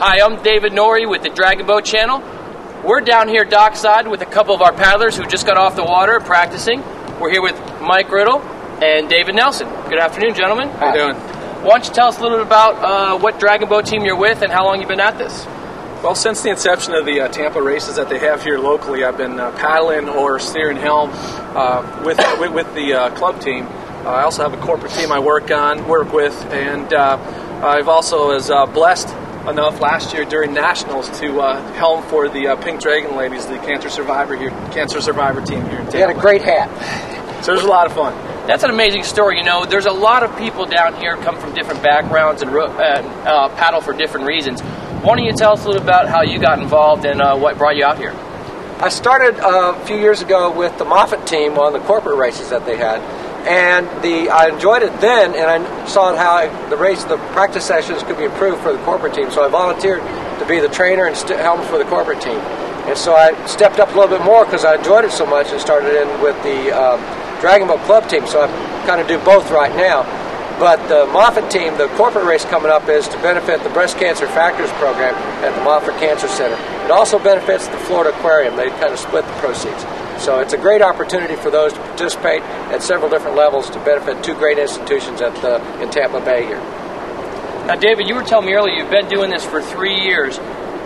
Hi, I'm David Norrie with the Dragon Boat Channel. We're down here dockside with a couple of our paddlers who just got off the water practicing. We're here with Mike Riddle and David Nelson. Good afternoon, gentlemen. How you doing? Why don't you tell us a little bit about what Dragon Boat team you're with and how long you've been at this? Well, since the inception of the Tampa races that they have here locally, I've been paddling or steering helm with the club team. I also have a corporate team I work with, and I've also was blessed enough last year during nationals to helm for the Pink Dragon ladies, the cancer survivor team here in Tampa. You had a great hat. So it was a lot of fun. That's an amazing story. You know, there's a lot of people down here come from different backgrounds and paddle for different reasons. Why don't you tell us a little about how you got involved and what brought you out here? I started a few years ago with the Moffitt team on the corporate races that they had, and I enjoyed it then, and I saw how the practice sessions could be improved for the corporate team. So I volunteered to be the trainer and helm for the corporate team, and so I stepped up a little bit more because I enjoyed it so much and started in with the Dragon Boat Club team. So I kind of do both right now. But the Moffitt team, the corporate race coming up, is to benefit the Breast Cancer Factors program at the Moffitt Cancer Center. It also benefits the Florida Aquarium. They kind of split the proceeds. So it's a great opportunity for those to participate at several different levels to benefit two great institutions in Tampa Bay here. Now, David, you were telling me earlier you've been doing this for 3 years.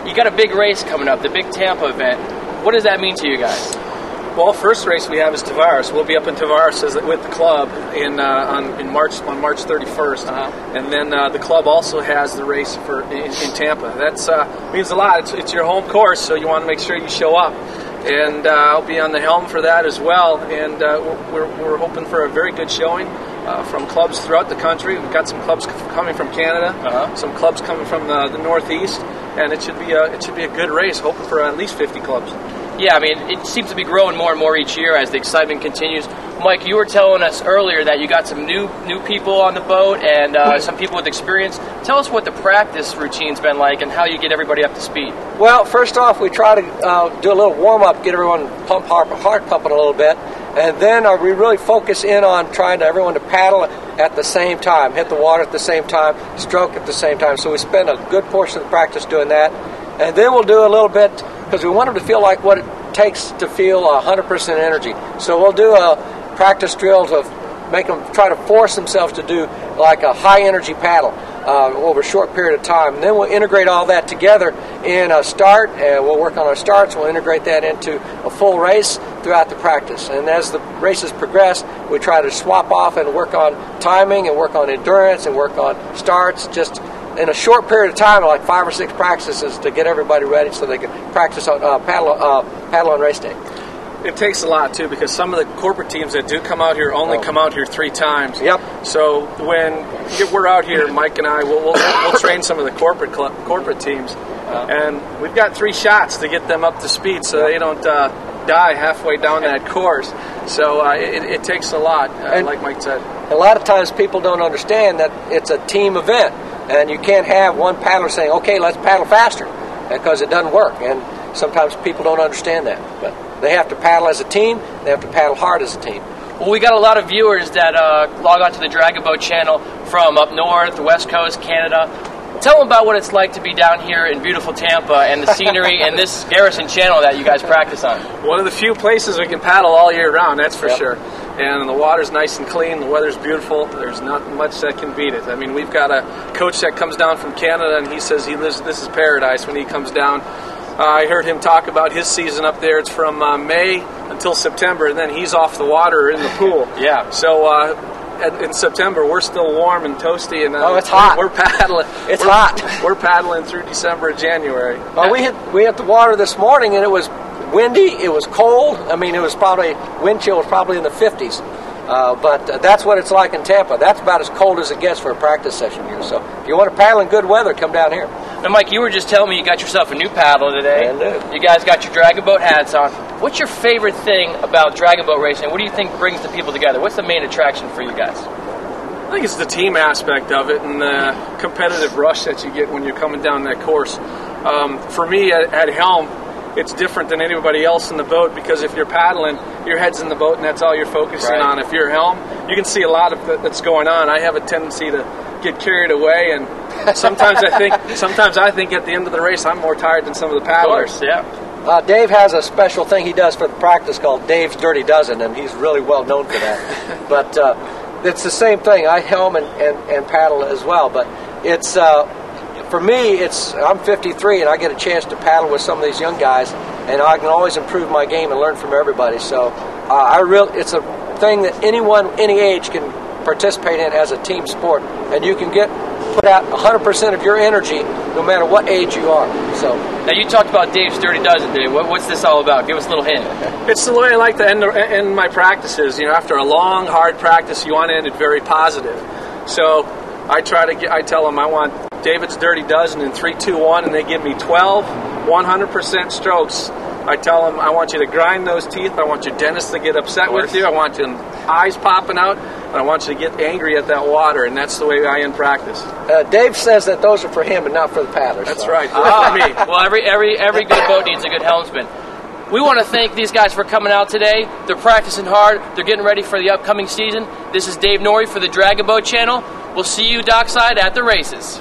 You got a big race coming up, the big Tampa event. What does that mean to you guys? Well, first race we have is Tavares. We'll be up in Tavares with the club on March 31st, and then the club also has the race in Tampa. That means a lot. It's your home course, so you want to make sure you show up. And I'll be on the helm for that as well. And we're hoping for a very good showing from clubs throughout the country. We've got some clubs coming from Canada, some clubs coming from the Northeast, and it should be a good race. Hoping for at least 50 clubs. Yeah, I mean, it seems to be growing more and more each year as the excitement continues. Mike, you were telling us earlier that you got some new people on the boat and some people with experience. Tell us what the practice routine's been like and how you get everybody up to speed. Well, first off, we try to do a little warm-up, get everyone heart pumping a little bit, and then we really focus in on trying to everyone to paddle at the same time, hit the water at the same time, stroke at the same time. So we spend a good portion of the practice doing that, and then we'll do a little bit because we want them to feel like what it takes to feel 100% energy. So we'll do a practice drill to make them try to force themselves to do like a high energy paddle over a short period of time. And then we'll integrate all that together in a start, and we'll work on our starts. We'll integrate that into a full race throughout the practice. And as the races progress, we try to swap off and work on timing and work on endurance and work on starts just in a short period of time, like 5 or 6 practices to get everybody ready so they can practice on paddle on race day. It takes a lot, too, because some of the corporate teams that do come out here only come out here 3 times. Yep. So when we're out here, Mike and I, we'll train some of the corporate teams, and we've got 3 shots to get them up to speed so they don't die halfway down that course. So it takes a lot, like Mike said. A lot of times people don't understand that it's a team event, and you can't have one paddler saying, okay, let's paddle faster, because it doesn't work. And sometimes people don't understand that. But they have to paddle as a team. They have to paddle hard as a team. Well, we got a lot of viewers that log on to the Dragon Boat Channel from up north, the West Coast, Canada. Tell them about what it's like to be down here in beautiful Tampa and the scenery and this Garrison Channel that you guys practice on. One of the few places we can paddle all year round, that's for sure. And the water's nice and clean, the weather's beautiful, there's not much that can beat it. I mean, we've got a coach that comes down from Canada, and he says this is paradise when he comes down. I heard him talk about his season up there. It's from May until September, and then he's off the water in the pool. Yeah. So in September, we're still warm and toasty, and it's hot. We're paddling. It's hot. We're paddling through December and January. Well, we hit the water this morning, and it was windy. It was cold. I mean, wind chill was probably in the 50s. But that's what it's like in Tampa. That's about as cold as it gets for a practice session here. So if you want to paddle in good weather, come down here. Now, Mike, you were just telling me you got yourself a new paddle today. I do. You guys got your Dragon Boat hats on. What's your favorite thing about Dragon Boat racing? What do you think brings the people together? What's the main attraction for you guys? I think it's the team aspect of it and the competitive rush that you get when you're coming down that course. For me, at helm, it's different than anybody else in the boat because if you're paddling, your head's in the boat and that's all you're focusing on. If you're helm, you can see a lot of that's going on. I have a tendency to get carried away and sometimes I think at the end of the race I'm more tired than some of the paddlers. Of course, yeah. Dave has a special thing he does for the practice called Dave's Dirty Dozen, and he's really well known for that. But it's the same thing. I helm and paddle as well. But it's for me, I'm 53, and I get a chance to paddle with some of these young guys, and I can always improve my game and learn from everybody. So it's a thing that anyone, any age, can participate in as a team sport, and you can put out 100% of your energy no matter what age you are. So now you talked about Dave's Dirty Dozen, Dave. What's this all about? Give us a little hint. It's the way I like to end my practices. You know, after a long, hard practice, you want to end it very positive. So I tell them I want David's Dirty Dozen in 3, 2, 1, and they give me 12 100% strokes. I tell them I want you to grind those teeth. I want your dentist to get upset with you. I want your eyes popping out, and I want you to get angry at that water. And that's the way I end practice. Dave says that those are for him and not for the paddlers. That's so. right. For me. Well, every good boat needs a good helmsman. We want to thank these guys for coming out today. They're practicing hard. They're getting ready for the upcoming season. This is Dave Norrie for the Dragon Boat Channel. We'll see you dockside at the races.